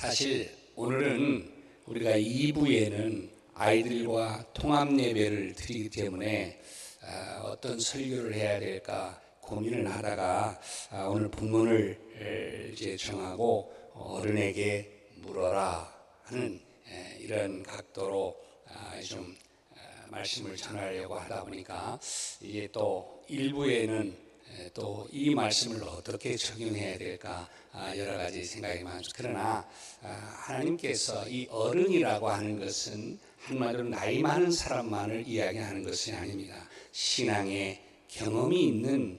사실 오늘은 우리가 2부에는 아이들과 통합 예배를 드리기 때문에 어떤 설교를 해야 될까 고민을 하다가 오늘 본문을 이제 정하고 어른에게 물어라 하는 이런 각도로 좀 말씀을 전하려고 하다 보니까 이게 또 1부에는 또 이 말씀을 어떻게 적용해야 될까 여러 가지 생각이 많죠. 그러나 하나님께서 이 어른이라고 하는 것은 한마디로 나이 많은 사람만을 이야기하는 것이 아닙니다. 신앙의 경험이 있는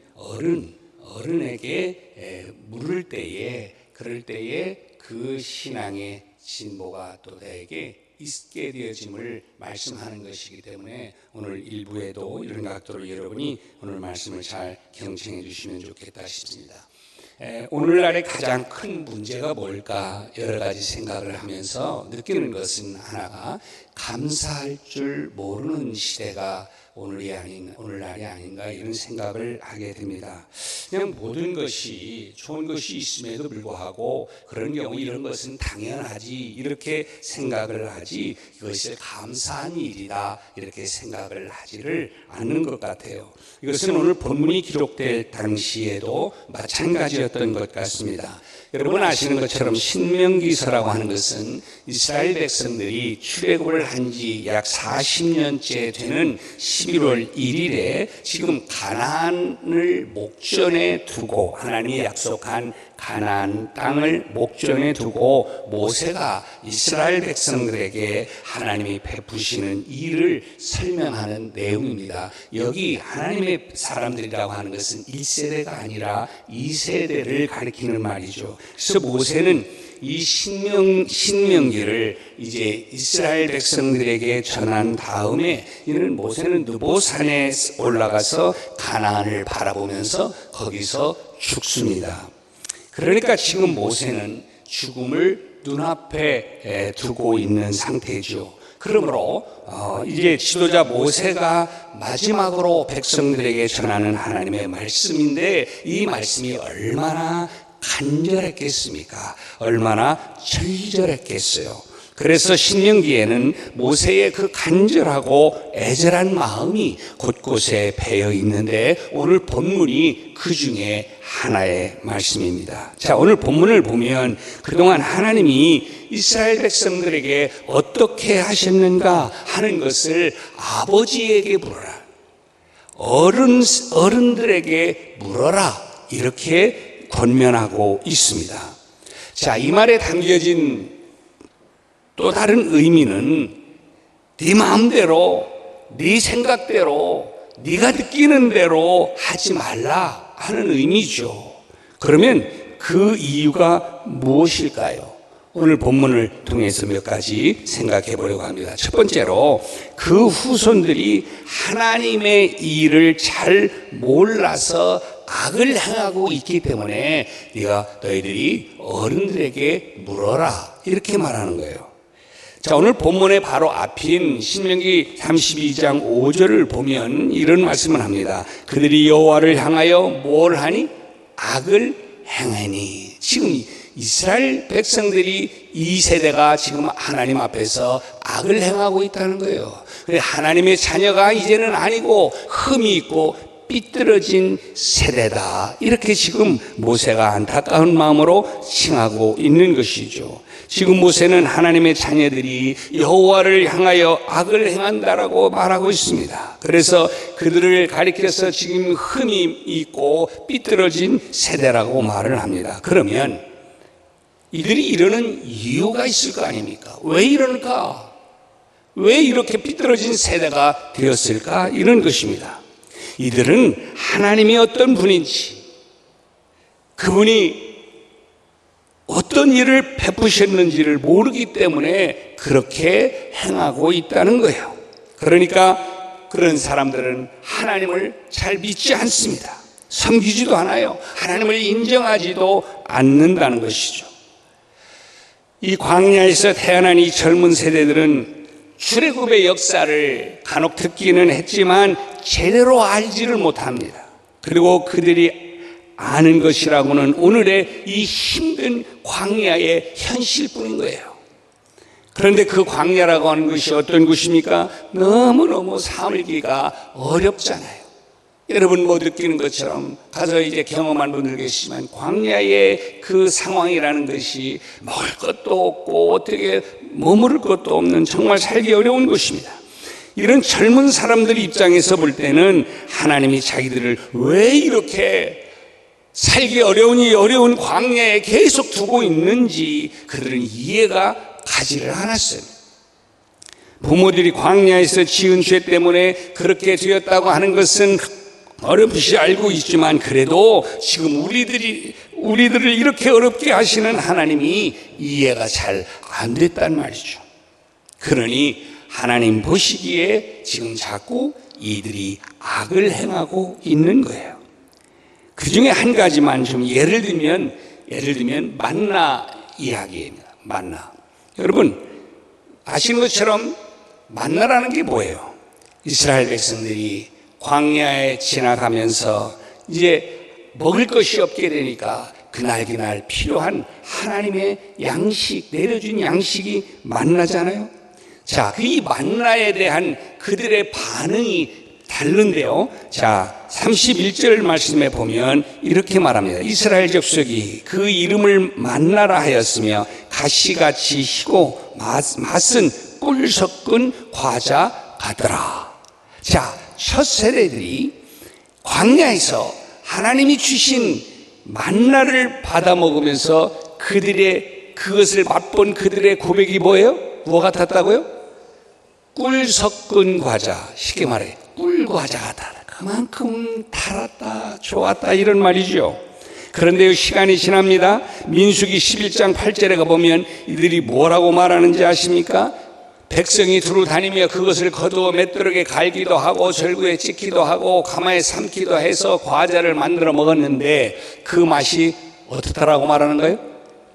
어른에게 물을 때에 그럴 때에 그 신앙의 진보가 또 나에게 있게 되어짐을 말씀하는 것이기 때문에 오늘 일부에도 이런 각도로 여러분이 오늘 말씀을 잘 경청해 주시면 좋겠다 싶습니다. 오늘날의 가장 큰 문제가 뭘까 여러 가지 생각을 하면서 느끼는 것은 하나가 감사할 줄 모르는 시대가 오늘날이 아닌가 이런 생각을 하게 됩니다. 그냥 모든 것이 좋은 것이 있음에도 불구하고 그런 경우 이런 것은 당연하지 이렇게 생각을 하지 이것을 감사한 일이다 이렇게 생각을 하지를 않는 것 같아요. 이것은 오늘 본문이 기록될 당시에도 마찬가지였던 것 같습니다. 여러분 아시는 것처럼 신명기서라고 하는 것은 이스라엘 백성들이 출애굽을 한 지 약 40년째 되는 11월 1일에 지금 가나안을 목전에 두고 하나님이 약속한 가나안 땅을 목전에 두고 모세가 이스라엘 백성들에게 하나님이 베푸시는 일을 설명하는 내용입니다. 여기 하나님의 사람들이라고 하는 것은 1세대가 아니라 2세대를 가리키는 말이죠. 그래서 모세는 이 신명기를 이제 이스라엘 백성들에게 전한 다음에 이는 모세는 느보산에 올라가서 가나안을 바라보면서 거기서 죽습니다. 그러니까 지금 모세는 죽음을 눈앞에 두고 있는 상태죠. 그러므로 이제 지도자 모세가 마지막으로 백성들에게 전하는 하나님의 말씀인데 이 말씀이 얼마나 간절했겠습니까? 얼마나 절절했겠어요. 그래서 신명기에는 모세의 그 간절하고 애절한 마음이 곳곳에 배어 있는데 오늘 본문이 그 중에 하나의 말씀입니다. 자, 오늘 본문을 보면 그동안 하나님이 이스라엘 백성들에게 어떻게 하셨는가 하는 것을 아버지에게 물어라. 어른들에게 물어라. 이렇게 권면하고 있습니다. 자, 이 말에 담겨진 또 다른 의미는 네 마음대로, 네 생각대로, 네가 느끼는 대로 하지 말라 하는 의미죠. 그러면 그 이유가 무엇일까요? 오늘 본문을 통해서 몇 가지 생각해 보려고 합니다. 첫 번째로 그 후손들이 하나님의 일을 잘 몰라서 악을 행하고 있기 때문에 너희들이 어른들에게 물어라 이렇게 말하는 거예요. 자, 오늘 본문의 바로 앞인 신명기 32장 5절을 보면 이런 말씀을 합니다. 그들이 여호와를 향하여 뭘 하니? 악을 행하니. 지금 이스라엘 백성들이 이 세대가 지금 하나님 앞에서 악을 행하고 있다는 거예요. 하나님의 자녀가 이제는 아니고 흠이 있고 삐뚤어진 세대다. 이렇게 지금 모세가 안타까운 마음으로 칭하고 있는 것이죠. 지금 모세는 하나님의 자녀들이 여호와를 향하여 악을 행한다라고 말하고 있습니다. 그래서 그들을 가리켜서 지금 흠이 있고 삐뚤어진 세대라고 말을 합니다. 그러면 이들이 이러는 이유가 있을 거 아닙니까? 왜 이러는가? 왜 이렇게 삐뚤어진 세대가 되었을까? 이런 것입니다. 이들은 하나님이 어떤 분인지, 그분이 어떤 일을 베푸셨는지를 모르기 때문에 그렇게 행하고 있다는 거예요. 그러니까 그런 사람들은 하나님을 잘 믿지 않습니다. 섬기지도 않아요. 하나님을 인정하지도 않는다는 것이죠. 이 광야에서 태어난 이 젊은 세대들은 출애굽의 역사를 간혹 듣기는 했지만 제대로 알지를 못합니다. 그리고 그들이 아는 것이라고는 오늘의 이 힘든 광야의 현실뿐인 거예요. 그런데 그 광야라고 하는 것이 어떤 것입니까? 너무너무 살기가 어렵잖아요. 여러분 뭐 느끼는 것처럼 가서 이제 경험한 분들 계시지만 광야의 그 상황이라는 것이 먹을 것도 없고 어떻게 머무를 것도 없는 정말 살기 어려운 곳입니다. 이런 젊은 사람들 입장에서 볼 때는 하나님이 자기들을 왜 이렇게 살기 어려운 광야에 계속 두고 있는지 그들은 이해가 가지를 않았어요. 부모들이 광야에서 지은 죄 때문에 그렇게 되었다고 하는 것은 어렴풋이 알고 있지만 그래도 지금 우리들을 이렇게 어렵게 하시는 하나님이 이해가 잘 안 됐단 말이죠. 그러니 하나님 보시기에 지금 자꾸 이들이 악을 행하고 있는 거예요. 그 중에 한 가지만 좀 예를 들면 만나 이야기입니다. 만나. 여러분 아시는 것처럼 만나라는 게 뭐예요? 이스라엘 백성들이 광야에 지나가면서 이제 먹을 것이 없게 되니까 그날 필요한 하나님의 양식, 내려준 양식이 만나잖아요. 자, 이 만나에 대한 그들의 반응이 다른데요. 자, 31절 말씀에 보면 이렇게 말합니다. 이스라엘 족속이 그 이름을 만나라 하였으며 가시같이 희고 맛은 꿀 섞은 과자 같더라. 자, 첫 세대들이 광야에서 하나님이 주신 만나를 받아 먹으면서 그것을 맛본 그들의 고백이 뭐예요? 뭐 같았다고요? 꿀 섞은 과자. 쉽게 말해 꿀 과자 같다. 그만큼 달았다, 좋았다 이런 말이죠. 그런데 시간이 지납니다. 민수기 11장 8절에 가보면 이들이 뭐라고 말하는지 아십니까? 백성이 두루 다니며 그것을 거두어 맷돌에 갈기도 하고 절구에 찍기도 하고 가마에 삶기도 해서 과자를 만들어 먹었는데 그 맛이 어떻다라고 말하는 거예요?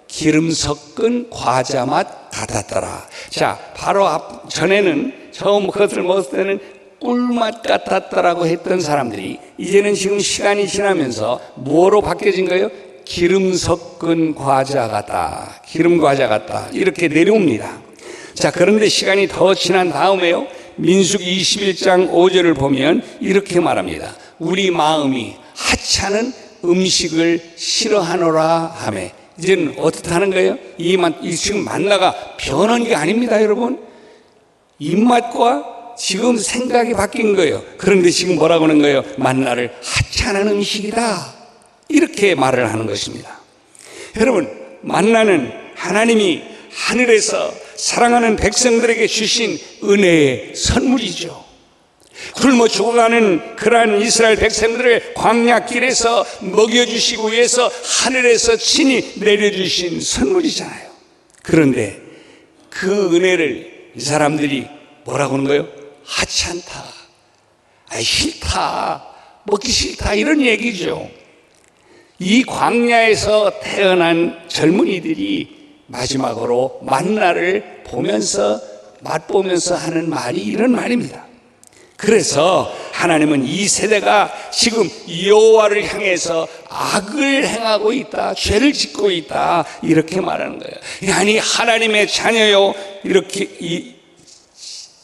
기름 섞은 과자 맛 같았더라. 자, 바로 전에는 처음 그것을 먹었을 때는 꿀맛 같았더라고 했던 사람들이 이제는 지금 시간이 지나면서 뭐로 바뀌어진 거예요? 기름 섞은 과자 같다, 기름 과자 같다 이렇게 내려옵니다. 자, 그런데 시간이 더 지난 다음에요, 민수기 21장 5절을 보면 이렇게 말합니다. 우리 마음이 하찮은 음식을 싫어하노라 하매. 이제는 어떻다는 거예요? 이 지금 만나가 변한 게 아닙니다, 여러분. 입맛과 지금 생각이 바뀐 거예요. 그런데 지금 뭐라고 하는 거예요? 만나를 하찮은 음식이다 이렇게 말을 하는 것입니다. 여러분, 만나는 하나님이 하늘에서 사랑하는 백성들에게 주신 은혜의 선물이죠. 굶어 죽어가는 그러한 이스라엘 백성들을 광야길에서 먹여주시고 위해서 하늘에서 친히 내려주신 선물이잖아요. 그런데 그 은혜를 이 사람들이 뭐라고 하는 거예요? 하찮다, 싫다, 먹기 싫다 이런 얘기죠. 이 광야에서 태어난 젊은이들이 마지막으로 만나를 보면서 맛보면서 하는 말이 이런 말입니다. 그래서 하나님은 이 세대가 지금 여호와를 향해서 악을 행하고 있다, 죄를 짓고 있다 이렇게 말하는 거예요. 아니 하나님의 자녀요,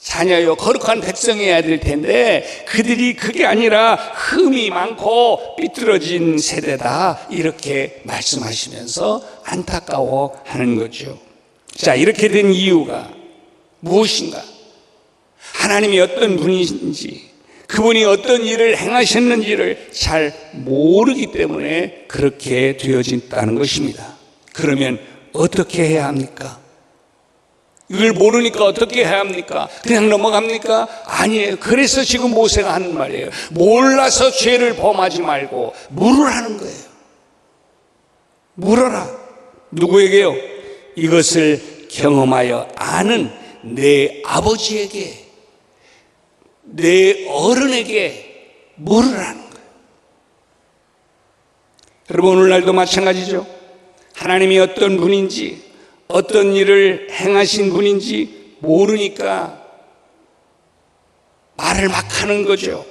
자녀요 거룩한 백성이어야 될 텐데 그들이 그게 아니라 흠이 많고 삐뚤어진 세대다 이렇게 말씀하시면서 안타까워하는 거죠. 자, 이렇게 된 이유가 무엇인가? 하나님이 어떤 분이신지, 그분이 어떤 일을 행하셨는지를 잘 모르기 때문에 그렇게 되어진다는 것입니다. 그러면 어떻게 해야 합니까? 이걸 모르니까 어떻게 해야 합니까? 그냥 넘어갑니까? 아니에요. 그래서 지금 모세가 하는 말이에요. 몰라서 죄를 범하지 말고 물으라는 거예요. 물어라. 누구에게요? 이것을 경험하여 아는 내 아버지에게, 내 어른에게 물으라는 거예요. 여러분, 오늘날도 마찬가지죠. 하나님이 어떤 분인지, 어떤 일을 행하신 분인지 모르니까 말을 막 하는 거죠.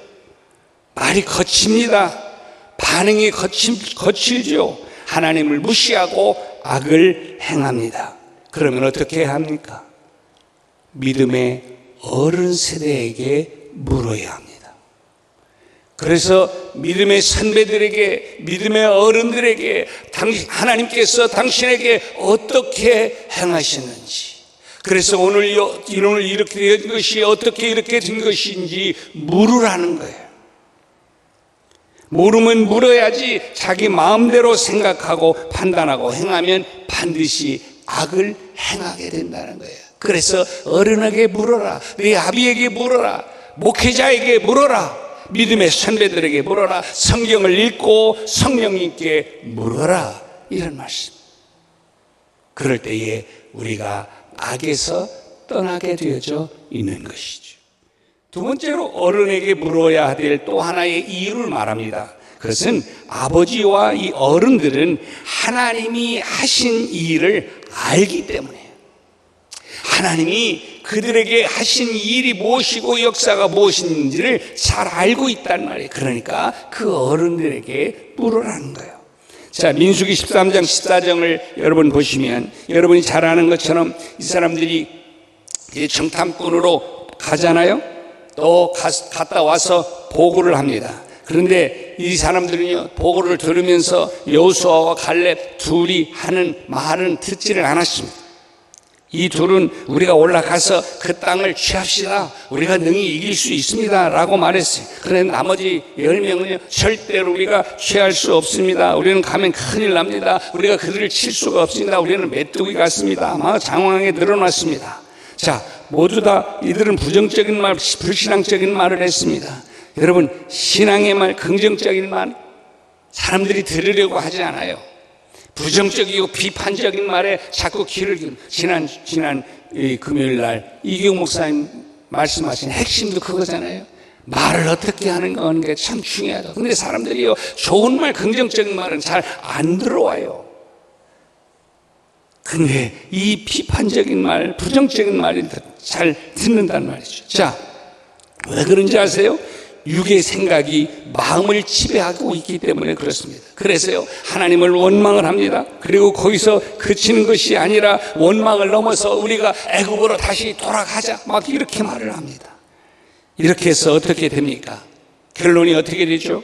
말이 거칩니다. 반응이 거칠죠. 하나님을 무시하고 악을 행합니다. 그러면 어떻게 합니까? 믿음의 어른 세대에게 물어야 합니다. 그래서 믿음의 선배들에게, 믿음의 어른들에게 하나님께서 당신에게 어떻게 행하셨는지, 그래서 오늘 이렇게 된 것이 어떻게 이렇게 된 것인지 물으라는 거예요. 모르면 물어야지. 자기 마음대로 생각하고 판단하고 행하면 반드시 악을 행하게 된다는 거예요. 그래서 어른에게 물어라, 네 아비에게 물어라, 목회자에게 물어라, 믿음의 선배들에게 물어라, 성경을 읽고 성령님께 물어라, 이런 말씀. 그럴 때에 우리가 악에서 떠나게 되어져 있는 것이죠. 두 번째로 어른에게 물어야 될 또 하나의 이유를 말합니다. 그것은 아버지와 이 어른들은 하나님이 하신 일을 알기 때문에요. 하나님이 그들에게 하신 일이 무엇이고 역사가 무엇인지를 잘 알고 있단 말이에요. 그러니까 그 어른들에게 물으라는 거예요. 자, 민수기 13장 14절을 여러분 보시면, 여러분이 잘 아는 것처럼 이 사람들이 정탐꾼으로 가잖아요. 또 갔다 와서 보고를 합니다. 그런데 이 사람들은요, 보고를 들으면서 여호수아와 갈렙 둘이 하는 말은 듣지를 않았습니다. 이 둘은 우리가 올라가서 그 땅을 취합시다, 우리가 능히 이길 수 있습니다 라고 말했어요. 그런데 나머지 10명은요, 절대로 우리가 취할 수 없습니다, 우리는 가면 큰일 납니다, 우리가 그들을 칠 수가 없습니다, 우리는 메뚜기 같습니다, 아마 장황하게 늘어났습니다. 자, 모두 다 이들은 부정적인 말, 불신앙적인 말을 했습니다. 여러분, 신앙의 말, 긍정적인 말 사람들이 들으려고 하지 않아요. 부정적이고 비판적인 말에 자꾸 귀를 기울이는. 지난 금요일 날 이경 목사님 말씀하신 핵심도 그거잖아요. 말을 어떻게 하는 게 참 중요하다. 근데 사람들이요, 좋은 말, 긍정적인 말은 잘 안 들어와요. 근데 이 비판적인 말, 부정적인 말이 잘 듣는단 말이죠. 자, 왜 그런지 아세요? 육의 생각이 마음을 지배하고 있기 때문에 그렇습니다. 그래서요, 하나님을 원망을 합니다. 그리고 거기서 그치는 것이 아니라 원망을 넘어서 우리가 애굽으로 다시 돌아가자, 막 이렇게 말을 합니다. 이렇게 해서 어떻게 됩니까? 결론이 어떻게 되죠?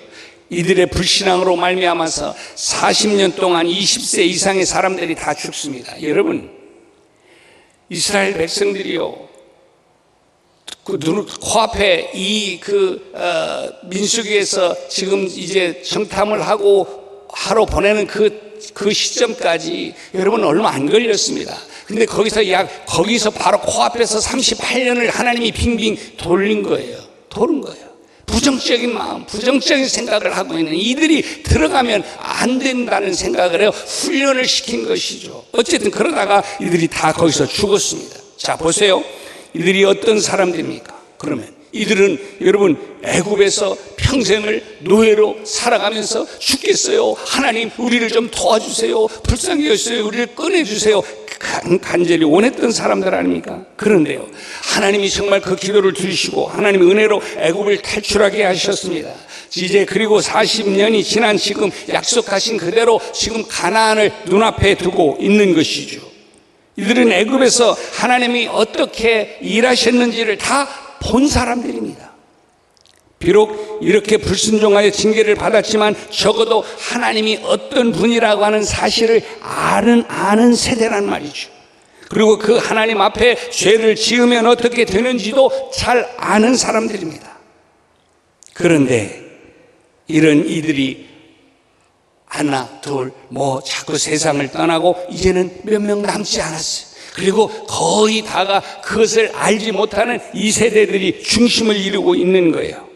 이들의 불신앙으로 말미암아서 40년 동안 20세 이상의 사람들이 다 죽습니다. 여러분, 이스라엘 백성들이요, 코앞에 민수기에서 지금 이제 정탐을 하러 보내는 그 시점까지 여러분 얼마 안 걸렸습니다. 근데 거기서 바로 코앞에서 38년을 하나님이 빙빙 돌린 거예요. 부정적인 마음, 부정적인 생각을 하고 있는 이들이 들어가면 안 된다는 생각을 해요. 훈련을 시킨 것이죠. 어쨌든 그러다가 이들이 다 거기서 죽었습니다. 자, 보세요. 이들이 어떤 사람들입니까? 그러면 이들은 여러분 애굽에서 평생을 노예로 살아가면서 죽겠어요, 하나님 우리를 좀 도와주세요, 불쌍히 여기세요, 우리를 꺼내주세요, 간절히 원했던 사람들 아닙니까? 그런데요, 하나님이 정말 그 기도를 들으시고 하나님의 은혜로 애굽을 탈출하게 하셨습니다. 이제 그리고 40년이 지난 지금 약속하신 그대로 지금 가나안을 눈앞에 두고 있는 것이죠. 이들은 애굽에서 하나님이 어떻게 일하셨는지를 다 본 사람들입니다. 비록 이렇게 불순종하여 징계를 받았지만 적어도 하나님이 어떤 분이라고 하는 사실을 아는 세대란 말이죠. 그리고 그 하나님 앞에 죄를 지으면 어떻게 되는지도 잘 아는 사람들입니다. 그런데 이런 이들이 하나, 둘, 자꾸 세상을 떠나고 이제는 몇 명 남지 않았어요. 그리고 거의 다가 그것을 알지 못하는 이 세대들이 중심을 이루고 있는 거예요.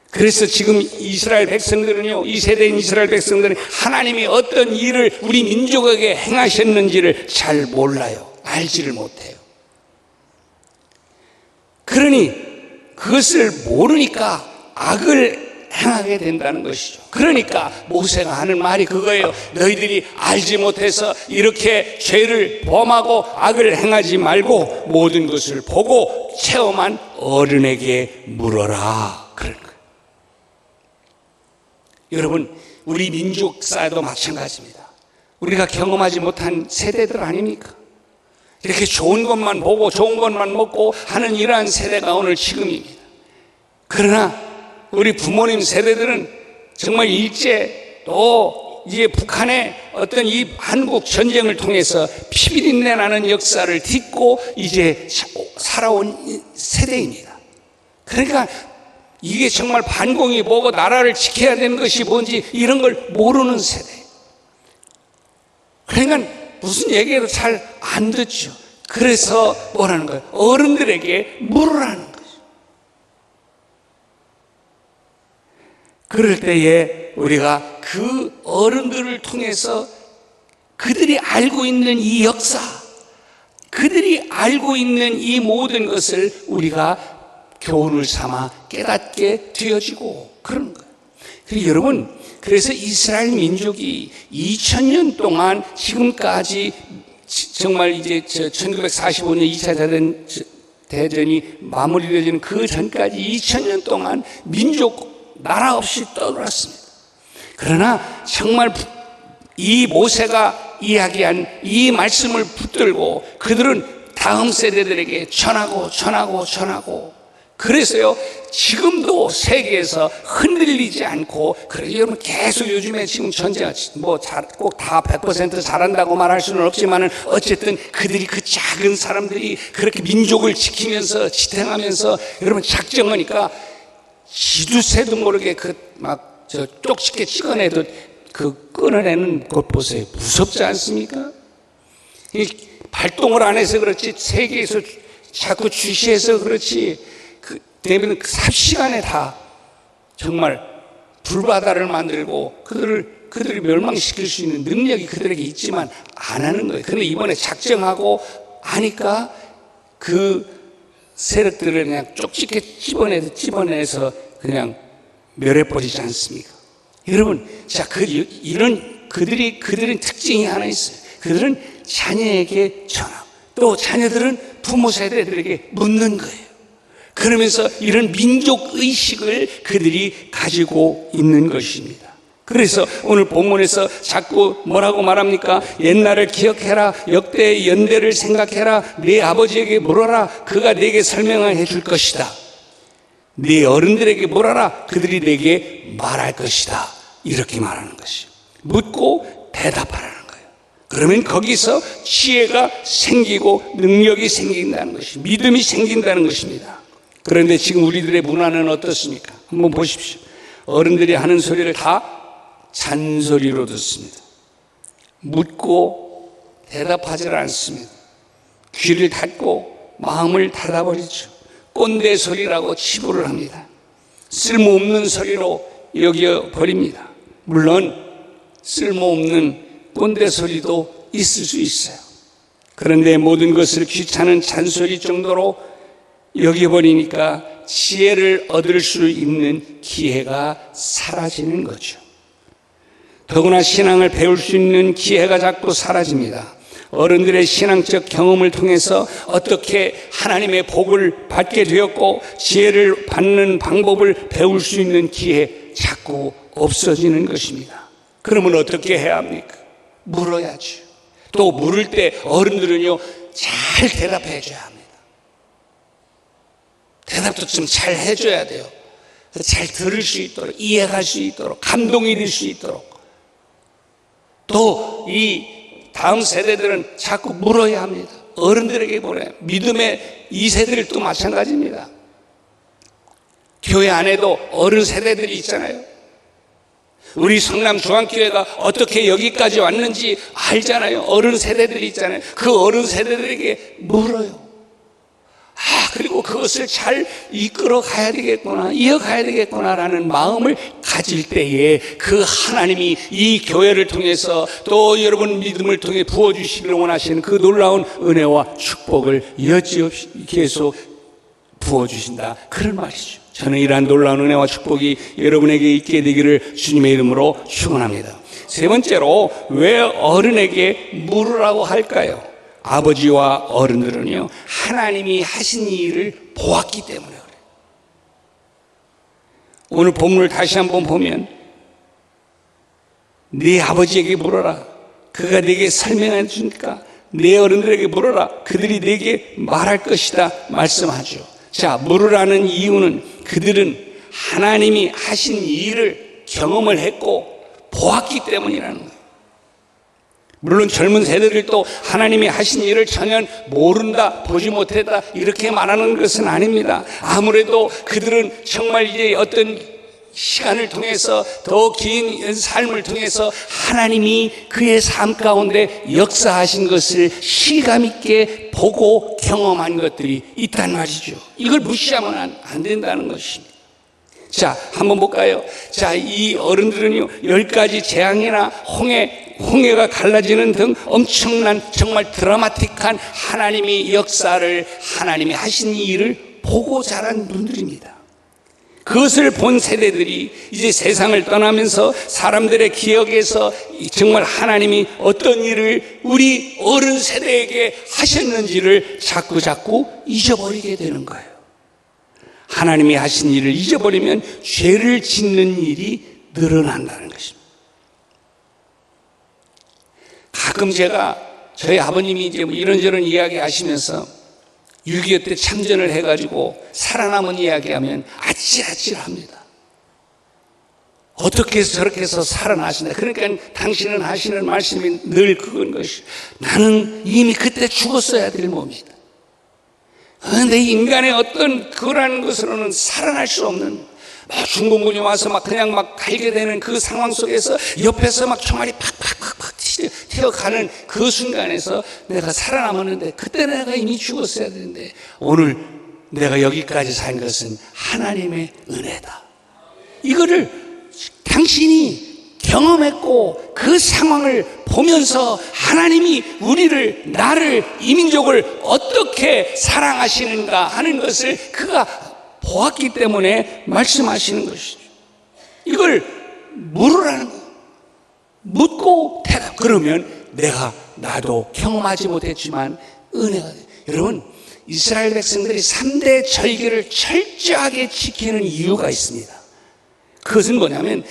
그래서 지금 이스라엘 백성들은요, 이 세대인 이스라엘 백성들은 하나님이 어떤 일을 우리 민족에게 행하셨는지를 잘 몰라요. 알지를 못해요. 그러니 그것을 모르니까 악을 행하게 된다는 것이죠. 그러니까 모세가 하는 말이 그거예요. 너희들이 알지 못해서 이렇게 죄를 범하고 악을 행하지 말고 모든 것을 보고 체험한 어른에게 물어라, 그런 거예요. 여러분, 우리 민족사도 마찬가지입니다. 우리가 경험하지 못한 세대들 아닙니까? 이렇게 좋은 것만 보고 좋은 것만 먹고 하는 이러한 세대가 오늘 지금입니다. 그러나 우리 부모님 세대들은 정말 일제 또 이제 북한의 어떤 이 한국 전쟁을 통해서 피비린내 나는 역사를 딛고 이제 살아온 세대입니다. 그러니까 이게 정말 반공이 뭐고 나라를 지켜야 되는 것이 뭔지 이런 걸 모르는 세대. 그러니까 무슨 얘기해도 잘 안 듣죠. 그래서 뭐라는 거예요? 어른들에게 물으라는 거죠. 그럴 때에 우리가 그 어른들을 통해서 그들이 알고 있는 이 역사, 그들이 알고 있는 이 모든 것을 우리가 교훈을 삼아 깨닫게 되어지고 그런 거예요. 그리고 여러분, 그래서 이스라엘 민족이 2000년 동안 지금까지 정말 이제 1945년 2차 대전이 마무리되어지는 그 전까지 2000년 동안 민족 나라 없이 떠돌았습니다. 그러나 정말 이 모세가 이야기한 이 말씀을 붙들고 그들은 다음 세대들에게 전하고 그래서요 지금도 세계에서 흔들리지 않고, 그래서 여러분 계속 요즘에 지금 전쟁 뭐 꼭 다 100% 잘한다고 말할 수는 없지만은 어쨌든 그들이 그 작은 사람들이 그렇게 민족을 지키면서 지탱하면서 여러분 작정하니까 지두새도 모르게 저 쪽집게 찍어내도 그 끊어내는 것 보세요. 무섭지 않습니까? 이 발동을 안 해서 그렇지, 세계에서 자꾸 주시해서 그렇지, 되면 삽시간에 다 정말 불바다를 만들고 그들을 멸망시킬 수 있는 능력이 그들에게 있지만 안 하는 거예요. 그런데 이번에 작정하고 하니까 그 세력들을 그냥 쪽집게 집어내서 그냥 멸해버리지 않습니까? 여러분, 자, 그들은 특징이 하나 있어요. 그들은 자녀에게 전하고 또 자녀들은 부모 세대들에게 묻는 거예요. 그러면서 이런 민족의식을 그들이 가지고 있는 것입니다. 그래서 오늘 본문에서 자꾸 뭐라고 말합니까? 옛날을 기억해라, 역대의 연대를 생각해라, 네 아버지에게 물어라, 그가 네게 설명해 줄 것이다. 네 어른들에게 물어라, 그들이 네게 말할 것이다. 이렇게 말하는 것이요. 묻고 대답하라는 거예요. 그러면 거기서 지혜가 생기고 능력이 생긴다는 것이, 믿음이 생긴다는 것입니다. 그런데 지금 우리들의 문화는 어떻습니까? 한번 보십시오. 어른들이 하는 소리를 다 잔소리로 듣습니다. 묻고 대답하지 않습니다. 귀를 닫고 마음을 닫아버리죠. 꼰대 소리라고 치부를 합니다. 쓸모없는 소리로 여겨버립니다. 물론 쓸모없는 꼰대 소리도 있을 수 있어요. 그런데 모든 것을 귀찮은 잔소리 정도로 여겨버리니까 지혜를 얻을 수 있는 기회가 사라지는 거죠. 더구나 신앙을 배울 수 있는 기회가 자꾸 사라집니다. 어른들의 신앙적 경험을 통해서 어떻게 하나님의 복을 받게 되었고 지혜를 받는 방법을 배울 수 있는 기회 자꾸 없어지는 것입니다. 그러면 어떻게 해야 합니까? 물어야죠. 또 물을 때 어른들은요 잘 대답해 줘야 합니다. 대답도 좀 잘 해줘야 돼요. 잘 들을 수 있도록, 이해할 수 있도록, 감동이 될 수 있도록. 또 이 다음 세대들은 자꾸 물어야 합니다. 어른들에게 물어야 합니다. 믿음의 2세들도 마찬가지입니다. 교회 안에도 어른 세대들이 있잖아요. 우리 성남 중앙교회가 어떻게 여기까지 왔는지 알잖아요. 어른 세대들이 있잖아요. 그 어른 세대들에게 물어요. 그리고 그것을 잘 이끌어 가야 되겠구나, 이어가야 되겠구나라는 마음을 가질 때에 그 하나님이 이 교회를 통해서 또 여러분 믿음을 통해 부어주시기를 원하시는 그 놀라운 은혜와 축복을 여지없이 계속 부어주신다. 그런 말이죠. 저는 이러한 놀라운 은혜와 축복이 여러분에게 있게 되기를 주님의 이름으로 축원합니다. 세 번째로, 왜 어른에게 물으라고 할까요? 아버지와 어른들은요 하나님이 하신 일을 보았기 때문에 그래요. 오늘 본문을 다시 한번 보면 네 아버지에게 물어라. 그가 네게 설명해 주니까 네 어른들에게 물어라. 그들이 네게 말할 것이다 말씀하죠. 자, 물으라는 이유는 그들은 하나님이 하신 일을 경험을 했고 보았기 때문이라는 거예요. 물론 젊은 세대들도 하나님이 하신 일을 전혀 모른다, 보지 못했다 이렇게 말하는 것은 아닙니다. 아무래도 그들은 정말 이제 어떤 시간을 통해서 더 긴 삶을 통해서 하나님이 그의 삶 가운데 역사하신 것을 실감 있게 보고 경험한 것들이 있단 말이죠. 이걸 무시하면 안 된다는 것입니다. 자, 한번 볼까요? 자, 이 어른들은요 10가지 재앙이나 홍해가 갈라지는 등 엄청난 정말 드라마틱한 하나님의 역사를, 하나님이 하신 일을 보고 자란 분들입니다. 그것을 본 세대들이 이제 세상을 떠나면서 사람들의 기억에서 정말 하나님이 어떤 일을 우리 어른 세대에게 하셨는지를 자꾸 잊어버리게 되는 거예요. 하나님이 하신 일을 잊어버리면 죄를 짓는 일이 늘어난다는 것입니다. 가끔 제가 저희 아버님이 이제 이런저런 이야기 하시면서 6.25 때 참전을 해가지고 살아남은 이야기하면 아찔아찔합니다. 어떻게 해서 저렇게 해서 살아나신다. 그러니까 당신은 하시는 말씀이 늘 그건 것이 나는 이미 그때 죽었어야 될 몸이다. 그런데 인간의 어떤 그거라는 것으로는 살아날 수 없는 중공군이 와서 그냥 갈게 되는 그 상황 속에서 옆에서 총알이 팍팍팍팍 튀어가는 그 순간에서 내가 살아남았는데 그때 내가 이미 죽었어야 되는데 오늘 내가 여기까지 산 것은 하나님의 은혜다. 이거를 당신이 경험했고 그 상황을 보면서 하나님이 우리를, 나를, 이민족을 어떻게 사랑하시는가 하는 것을 그가 보았기 때문에 말씀하시는 것이죠. 이걸 물으라는 거예요. 묻고 대답. 그러면 나도 경험하지 못했지만 은혜가 돼요. 여러분, 이스라엘 백성들이 3대 절기를 철저하게 지키는 이유가 있습니다. 그것은 뭐냐면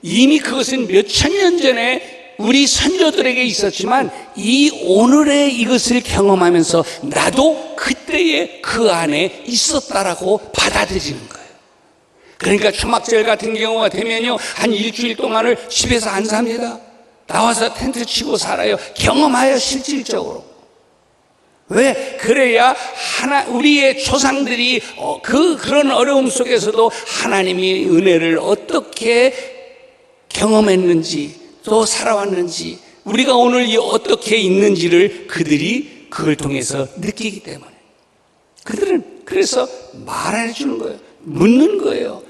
이미 그것은 몇천 년 전에 우리 선조들에게 있었지만 이 오늘의 이것을 경험하면서 나도 그때의 그 안에 있었다라고 받아들이는 거예요. 그러니까 초막절 같은 경우가 되면요 한 일주일 동안을 집에서 안 삽니다. 나와서 텐트 치고 살아요. 경험하여 실질적으로. 왜? 그래야 우리의 조상들이 그런 어려움 속에서도 하나님의 은혜를 어떻게 경험했는지 또 살아왔는지 우리가 오늘 어떻게 있는지를 그들이 그걸 통해서 느끼기 때문에 그들은 그래서 말해 주는 거예요. 묻는 거예요.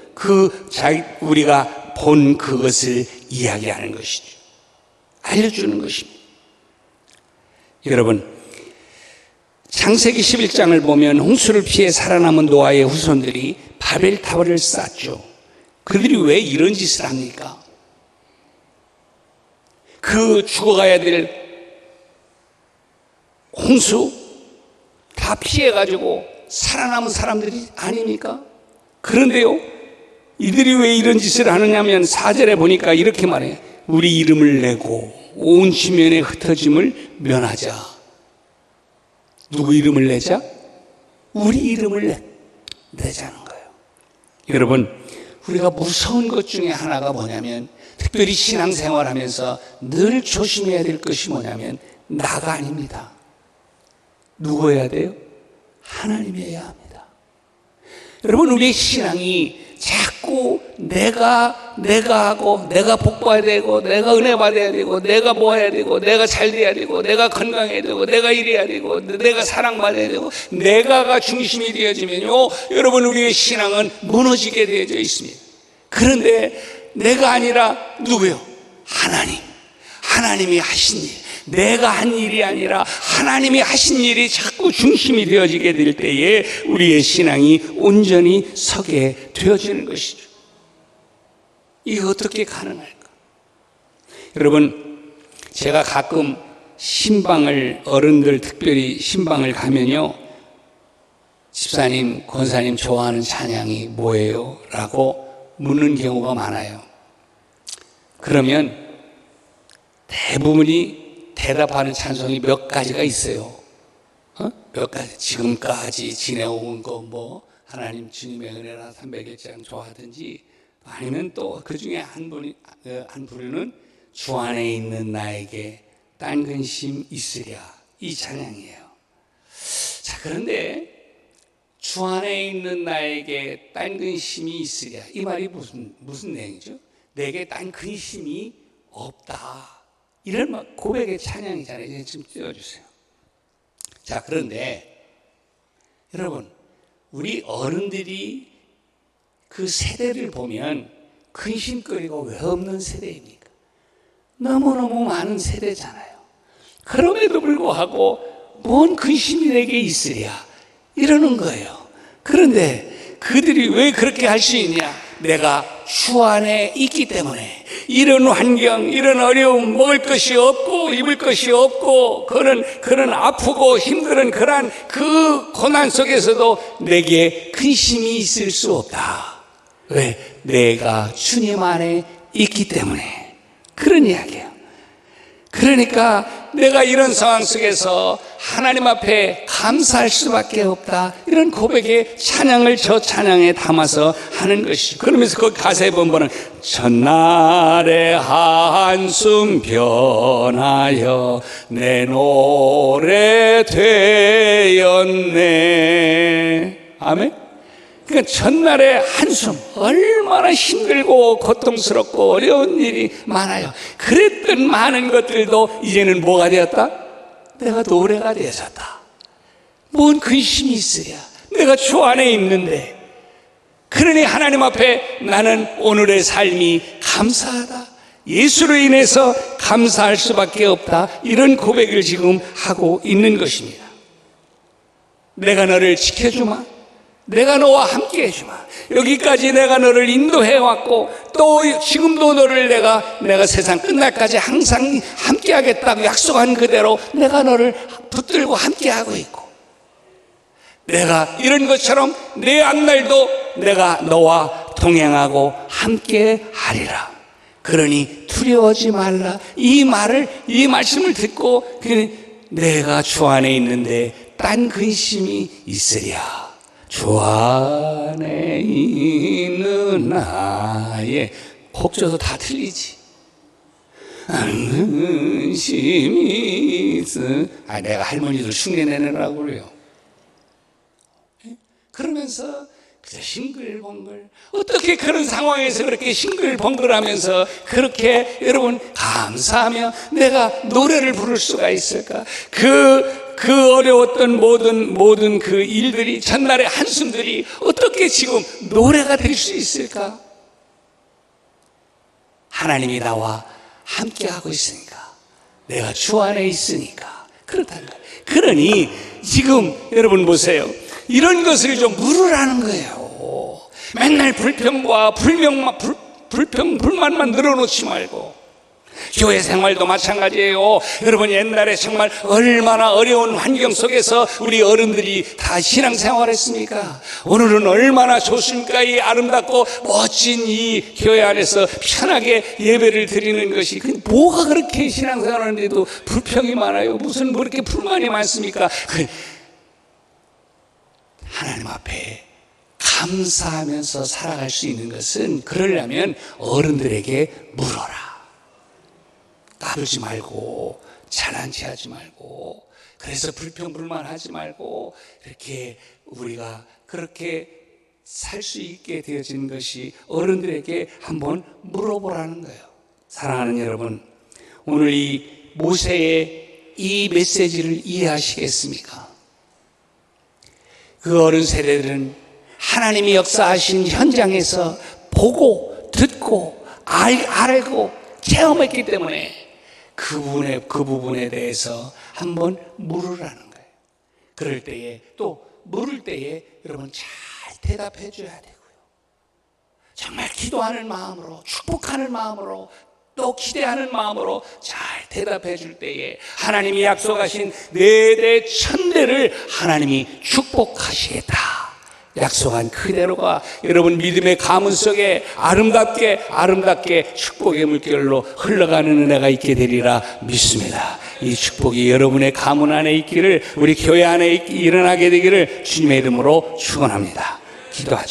우리가 본 그것을 이야기하는 것이죠. 알려주는 것입니다. 여러분, 창세기 11장을 보면 홍수를 피해 살아남은 노아의 후손들이 바벨타워를 쌓았죠. 그들이 왜 이런 짓을 합니까? 그 죽어가야 될 홍수 다 피해가지고 살아남은 사람들이 아닙니까? 그런데요, 이들이 왜 이런 짓을 하느냐면 4절에 보니까 이렇게 말해요. 우리 이름을 내고 온 지면에 흩어짐을 면하자. 누구 이름을 내자? 우리 이름을 내자는 거예요. 여러분, 우리가 무서운 것 중에 하나가 뭐냐면 특별히 신앙생활하면서 늘 조심해야 될 것이 뭐냐면 나가 아닙니다. 누구여야 돼요? 하나님이어야 합니다. 여러분, 우리의 신앙이 자꾸 내가 하고 내가 복 받아야 되고 내가 은혜 받아야 되고 내가 뭐 해야 되고 내가 잘 돼야 되고 내가 건강해야 되고 내가 이래야 되고 내가 사랑받아야 되고 내가가 중심이 되어지면요 여러분 우리의 신앙은 무너지게 되어져 있습니다. 그런데 내가 아니라 누구요? 하나님이 하신 일, 내가 한 일이 아니라 하나님이 하신 일이 자꾸 중심이 되어지게 될 때에 우리의 신앙이 온전히 서게 되어지는 것이죠. 이게 어떻게 가능할까? 여러분, 제가 가끔 어른들 특별히 신방을 가면요 집사님, 권사님 좋아하는 찬양이 뭐예요? 라고 묻는 경우가 많아요. 그러면 대부분이 대답하는 찬송이 몇 가지가 있어요. 몇 가지. 지금까지 지내온 거 뭐 하나님 주님의 은혜나 301장 좋아하든지, 아니면 또 그 중에 한 부류는 주 안에 있는 나에게 딴 근심 있으랴, 이 찬양이에요. 자, 그런데 주 안에 있는 나에게 딴 근심이 있으랴, 이 말이 무슨 내용이죠? 내게 딴 근심이 없다, 이런 고백의 찬양이잖아요. 이제 좀 띄워주세요. 자, 그런데 여러분, 우리 어른들이 그 세대를 보면 근심거리가 왜 없는 세대입니까? 너무너무 많은 세대잖아요. 그럼에도 불구하고 뭔 근심이 내게 있으랴 이러는 거예요. 그런데 그들이 왜 그렇게 할 수 있냐? 내가 주 안에 있기 때문에. 이런 환경, 이런 어려움, 먹을 것이 없고 입을 것이 없고 그런 아프고 힘든 그러한 그 고난 속에서도 내게 근심이 있을 수 없다. 왜? 내가 주님 안에 있기 때문에. 그런 이야기예요. 그러니까 내가 이런 상황 속에서 하나님 앞에 감사할 수밖에 없다, 이런 고백의 찬양을 저 찬양에 담아서 하는 것이죠. 그러면서 그 가사의 본문은 전날의 한숨 변하여 내 노래 되었네. 아멘. 그러니까 전날의 한숨, 얼마나 힘들고 고통스럽고 어려운 일이 많아요. 그랬던 많은 것들도 이제는 뭐가 되었다? 내가 노래가 되어졌다. 뭔 근심이 있으랴, 내가 주 안에 있는데. 그러니 하나님 앞에 나는 오늘의 삶이 감사하다, 예수로 인해서 감사할 수밖에 없다, 이런 고백을 지금 하고 있는 것입니다. 내가 너를 지켜주마, 내가 너와 함께 해주마. 여기까지 내가 너를 인도해 왔고, 또 지금도 너를 내가 세상 끝날까지 항상 함께 하겠다고 약속한 그대로 내가 너를 붙들고 함께 하고 있고, 내가 이런 것처럼 내 앞날도 내가 너와 동행하고 함께 하리라. 그러니 두려워하지 말라. 이 말씀을 듣고 내가 주 안에 있는데 딴 근심이 있으랴. 주 안에 있는 나의, 곡조도 다 틀리지. 근심이 있어. 내가 할머니들 흉내내느라고 그래요. 그러면서 그저 싱글벙글. 어떻게 그런 상황에서 그렇게 싱글벙글하면서 그렇게 여러분 감사하며 내가 노래를 부를 수가 있을까? 그 어려웠던 모든 그 일들이, 전날의 한숨들이 어떻게 지금 노래가 될 수 있을까? 하나님이 나와 함께하고 있으니까, 내가 주 안에 있으니까 그렇다는 거예요. 그러니 지금 여러분 보세요. 이런 것을 좀 물으라는 거예요. 맨날 불평과 불만만 늘어놓지 말고. 교회 생활도 마찬가지예요. 여러분, 옛날에 정말 얼마나 어려운 환경 속에서 우리 어른들이 다 신앙생활 했습니까? 오늘은 얼마나 좋습니까? 이 아름답고 멋진 이 교회 안에서 편하게 예배를 드리는 것이. 뭐가 그렇게 신앙생활 하는데도 불평이 많아요? 무슨 뭐 이렇게 불만이 많습니까? 하나님 앞에 감사하면서 살아갈 수 있는 것은, 그러려면 어른들에게 물어라. 까불지 말고, 자난치 하지 말고, 그래서 불평불만하지 말고, 이렇게 우리가 그렇게 살 수 있게 되어진 것이 어른들에게 한번 물어보라는 거예요. 사랑하는 여러분, 오늘 이 모세의 이 메시지를 이해하시겠습니까? 그 어른 세대들은 하나님이 역사하신 현장에서 보고 듣고 알고 체험했기 때문에 그 부분에 대해서 한번 물으라는 거예요. 그럴 때에, 또 물을 때에 여러분 잘 대답해 줘야 되고요. 정말 기도하는 마음으로, 축복하는 마음으로, 또 기대하는 마음으로 잘 대답해 줄 때에 하나님이 약속하신 4대 1000대를 하나님이 축복하시겠다. 약속한 그대로가 여러분 믿음의 가문 속에 아름답게 축복의 물결로 흘러가는 은혜가 있게 되리라 믿습니다. 이 축복이 여러분의 가문 안에 있기를, 우리 교회 안에 일어나게 되기를 주님의 이름으로 축원합니다. 기도하죠.